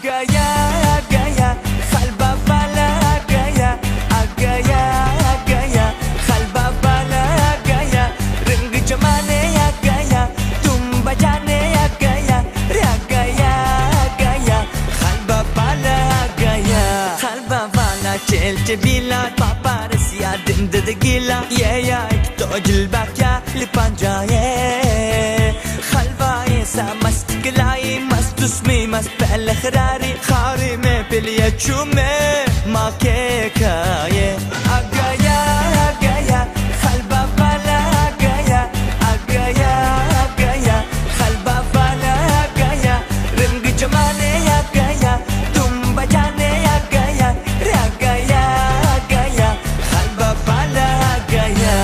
gaya gaya kalba bala gaya gaya gaya kalba bala gaya rang jamane ya gaya tum bajane ya gaya ra gaya gaya kalba bala gaya kalba bala chel bila paparasiya dindad gila ye ya ek to jilbak ya lipanja ye kalba sa mast gilai mast usmi mast pel khrari khari me peliya chume ma ke kaye agaya agaya khalba bala agaya agaya agaya khalba bala agaya rang jamane ya gaya tum bajane ya gaya ra gaya gaya khalba bala agaya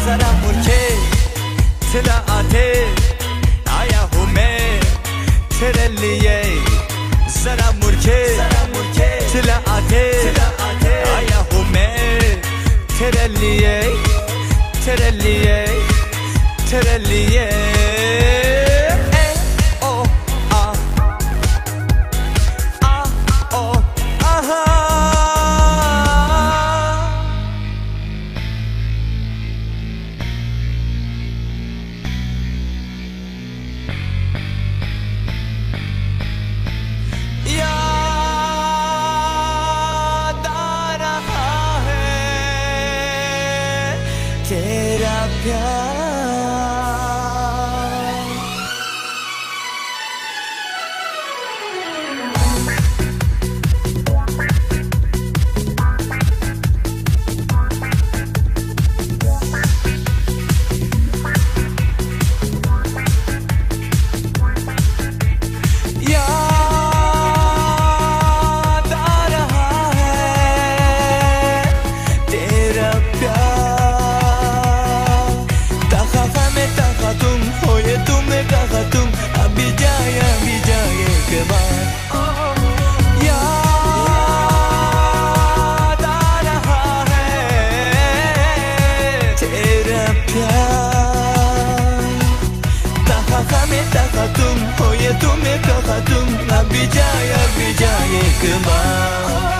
Zara murke tila ate aya hume tere liye oh ah oh aha तेरा प्यार याद आ रहा है तेरा प्यार तुम हो ये तुम्हें कहा तुम अभी जाए के बाद याद आ रहा है तेरा प्यार तुम हो ये तुम्हें कहा तुम अभी जाए के बाद